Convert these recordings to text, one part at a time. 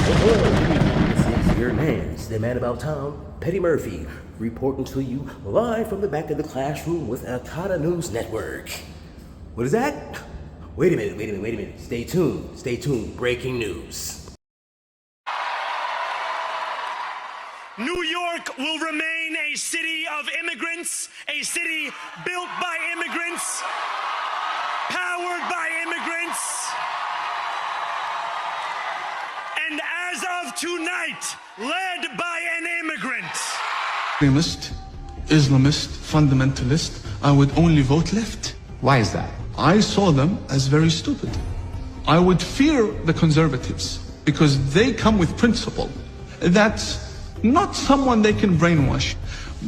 This is your man's the man about town, Petty Murphy, reporting to you live from the back of the classroom with Akata News Network. What is that? Wait a minute. Stay tuned. Breaking news. New York will remain a city of immigrants, a city built by immigrants, powered by immigrants, and as of tonight, led by an immigrant. Extremist, Islamist, fundamentalist, I would only vote left. Why is that? I saw them as very stupid. I would fear the conservatives because they come with principle. That's not someone they can brainwash.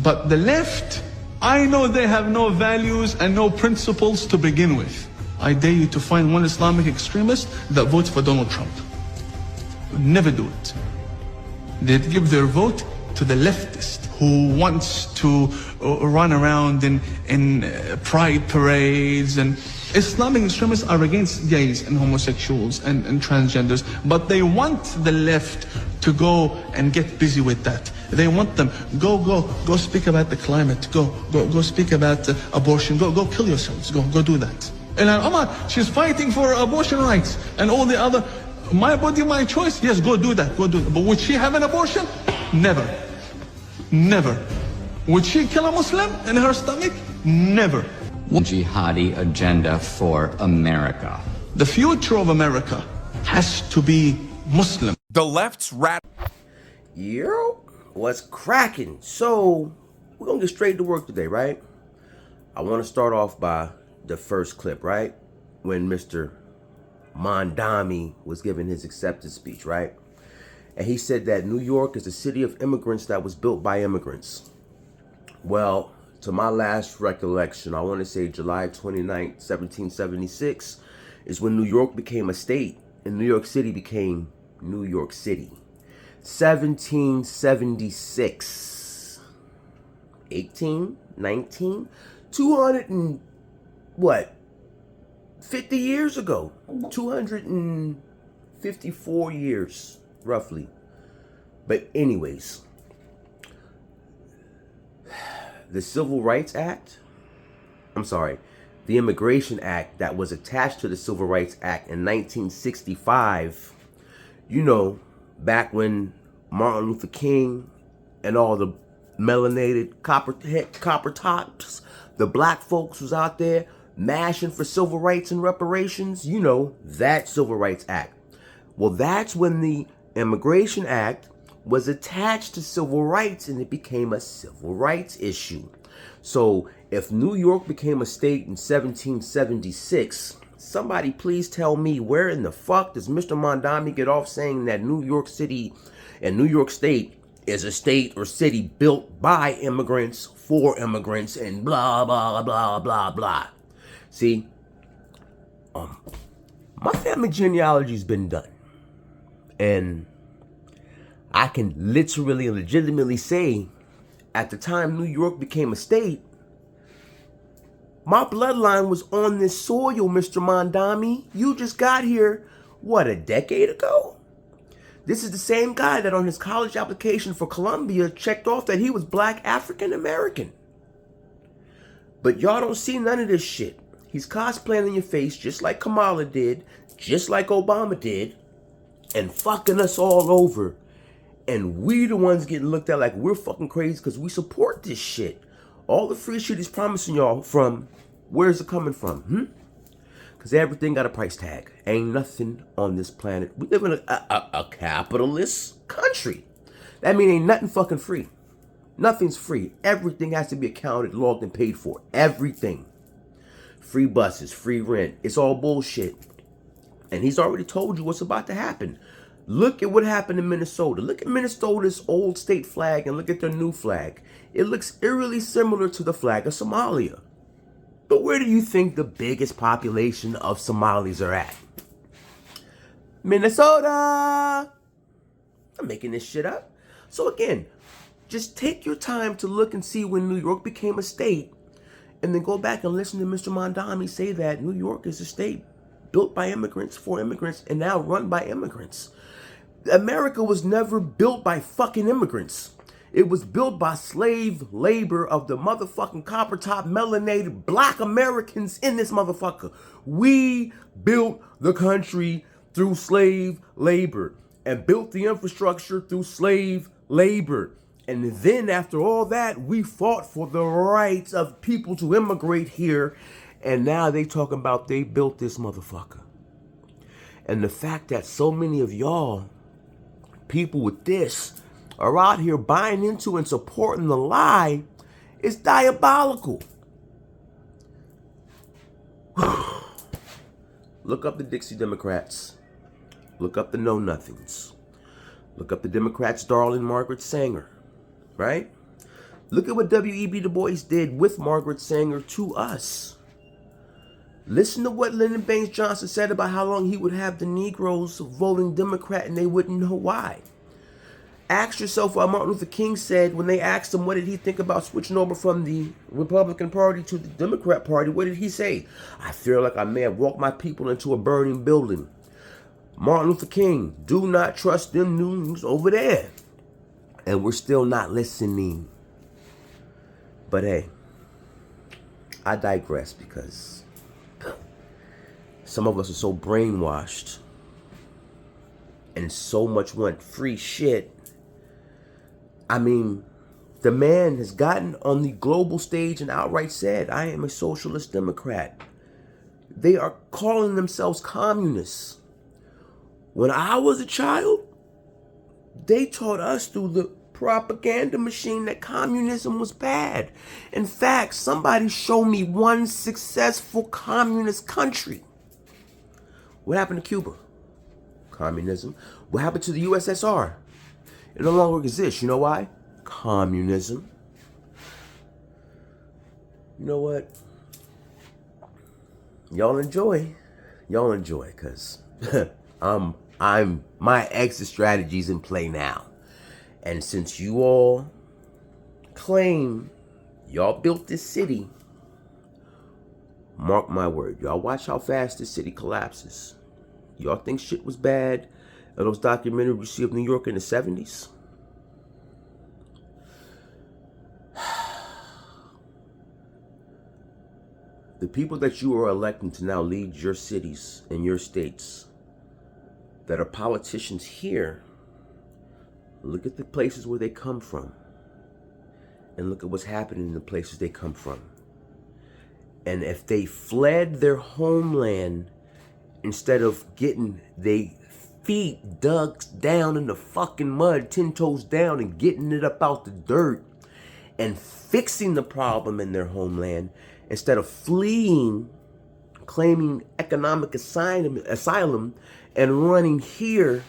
But the left, I know they have no values and no principles to begin with. I dare you to find one Islamic extremist that votes for Donald Trump. Never do it. They'd give their vote to the leftist who wants to run around in pride parades. And Islamic extremists are against gays and homosexuals and transgenders, but they want the left to go and get busy with that. They want them, go speak about the climate, go speak about abortion, go kill yourselves, go do that. And Omar, she's fighting for abortion rights and all the other, my body, my choice. Yes, go do that. But would she have an abortion? Never. Would she kill a Muslim in her stomach? Never. Jihadi agenda for America. The future of America has to be Muslim. The left's Yo, what's cracking? So, we're gonna get straight to work today, right? I want to start off by the first clip, right? When Mr. Mondami was giving his acceptance speech, right? And he said that New York is a city of immigrants that was built by immigrants. Well, to my last recollection, I want to say July 29th, 1776 is when New York became a state and New York City became New York City. 1776. 18, 19, 200 and what? 50 years ago. 254 years, roughly. But anyways, the Civil Rights Act, the Immigration Act that was attached to the Civil Rights Act in 1965, you know, back when Martin Luther King and all the melanated copper tops, the black folks was out there mashing for civil rights and reparations, you know, that Civil Rights Act. Well, that's when the Immigration Act was attached to civil rights and it became a civil rights issue. So if New York became a state in 1776, somebody please tell me, where in the fuck does Mr. Mondami get off saying that New York City and New York State is a state or city built by immigrants for immigrants and blah, blah, blah, blah, blah. See, my family genealogy's been done. And I can literally and legitimately say, at the time New York became a state, my bloodline was on this soil, Mr. Mondami. You just got here, what, a decade ago? This is the same guy that on his college application for Columbia checked off that he was black African American. But y'all don't see none of this shit. He's cosplaying in your face just like Kamala did, just like Obama did, and fucking us all over. And we the ones getting looked at like we're fucking crazy because we support this shit. All the free shit he's promising y'all from, where's it coming from? Because everything got a price tag. Ain't nothing on this planet. We live in a capitalist country. That means ain't nothing fucking free. Nothing's free. Everything has to be accounted, logged, and paid for. Everything. Free buses, free rent. It's all bullshit. And he's already told you what's about to happen. Look at what happened in Minnesota. Look at Minnesota's old state flag and look at their new flag. It looks eerily similar to the flag of Somalia. But where do you think the biggest population of Somalis are at? Minnesota! I'm making this shit up. So again, just take your time to look and see when New York became a state, and then go back and listen to Mr. Mondami say that New York is a state built by immigrants, for immigrants, and now run by immigrants. America was never built by fucking immigrants. It was built by slave labor of the motherfucking copper top melanated black Americans in this motherfucker. We built the country through slave labor and built the infrastructure through slave labor. And then after all that, we fought for the rights of people to immigrate here. And now they talking about they built this motherfucker. And the fact that so many of y'all, people with this, are out here buying into and supporting the lie is diabolical. Look up the Dixie Democrats. Look up the Know Nothings. Look up the Democrats' darling Margaret Sanger. Right? Look at what W.E.B. Du Bois did with Margaret Sanger to us. Listen to what Lyndon Baines Johnson said about how long he would have the Negroes voting Democrat and they wouldn't know why. Ask yourself what Martin Luther King said when they asked him what did he think about switching over from the Republican Party to the Democrat Party. What did he say? I feel like I may have walked my people into a burning building. Martin Luther King, do not trust them news over there. And we're still not listening. But hey, I digress because some of us are so brainwashed and so much want free shit. I mean, the man has gotten on the global stage and outright said, I am a socialist Democrat. They are calling themselves communists. When I was a child, they taught us through the propaganda machine that communism was bad. In fact, somebody show me one successful communist country. What happened to Cuba? Communism. What happened to the USSR? It no longer exists. You know why? Communism. You know what? Y'all enjoy, cause my exit strategy's in play now. And since you all claim y'all built this city, mark my word, y'all watch how fast this city collapses. Y'all think shit was bad in those documentaries you see of New York in the 70s? The people that you are electing to now lead your cities and your states that are politicians here, look at the places where they come from and look at what's happening in the places they come from. And if they fled their homeland instead of getting their feet dug down in the fucking mud, 10 toes down, and getting it up out the dirt and fixing the problem in their homeland, instead of fleeing, claiming economic asylum and running here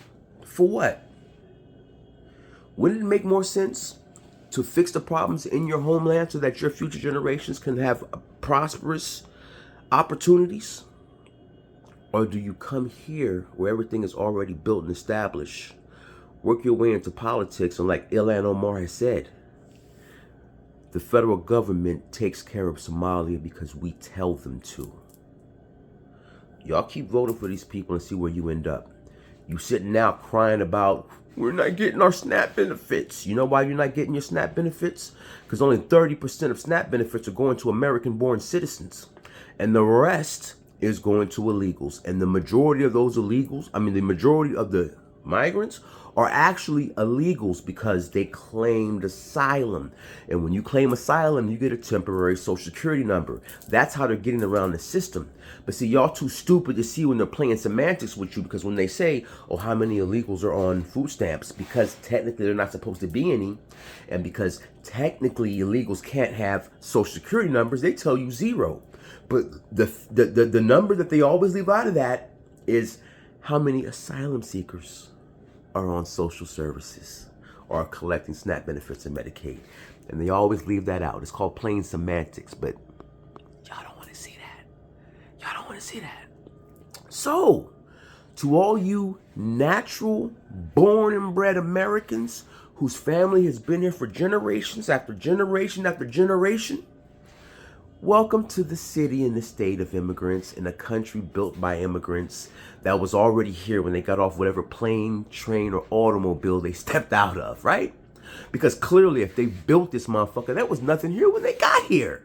for what? Wouldn't it make more sense to fix the problems in your homeland so that your future generations can have prosperous opportunities? Or do you come here where everything is already built and established, work your way into politics, and like Ilhan Omar has said, the federal government takes care of Somalia because we tell them to. Y'all keep voting for these people and see where you end up. You sitting now crying about, we're not getting our SNAP benefits. You know why you're not getting your SNAP benefits? Because only 30% of SNAP benefits are going to American-born citizens. And the rest is going to illegals. And the majority of those illegals, the majority of the migrants are actually illegals because they claimed asylum. And when you claim asylum, you get a temporary social security number. That's how they're getting around the system. But see, y'all too stupid to see when they're playing semantics with you, because when they say, oh, how many illegals are on food stamps? Because technically they're not supposed to be any. And because technically illegals can't have social security numbers, they tell you 0. But the number that they always leave out of that is how many asylum seekers are on social services or are collecting SNAP benefits and Medicaid. And they always leave that out. It's called plain semantics, but y'all don't want to see that. Y'all don't want to see that. So, to all you natural, born and bred Americans whose family has been here for generations after generation after generation, Welcome to the city and the state of immigrants in a country built by immigrants that was already here when they got off whatever plane, train, or automobile they stepped out of, right? Because clearly if they built this motherfucker, there was nothing here when they got here,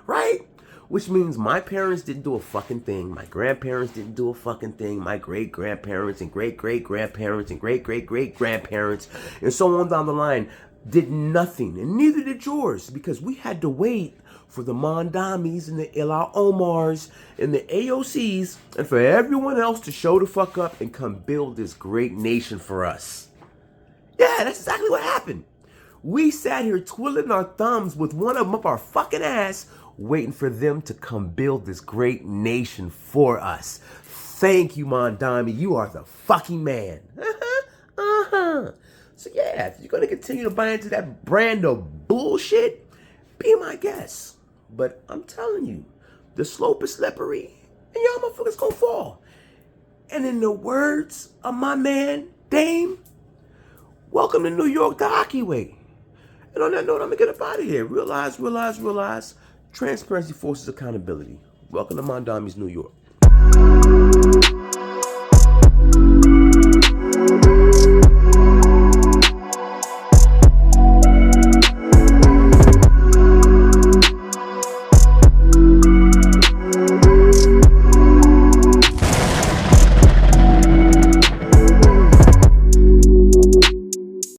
right? Which means my parents didn't do a fucking thing. My grandparents didn't do a fucking thing. My great-grandparents and great-great-grandparents and great-great-great-grandparents and so on down the line did nothing. And neither did yours, because we had to wait for the Mondamis and the Ilah Omars and the AOCs and for everyone else to show the fuck up and come build this great nation for us. Yeah, that's exactly what happened. We sat here twiddling our thumbs with one of them up our fucking ass, waiting for them to come build this great nation for us. Thank you, Mondami. You are the fucking man. So yeah, if you're going to continue to buy into that brand of bullshit, be my guest. But I'm telling you, the slope is slippery and y'all motherfuckers gonna fall. And in the words of my man, Dame, welcome to New York, the ockyway. And on that note, I'm gonna get up out of here. Realize. Transparency forces accountability. Welcome to Mondami's New York.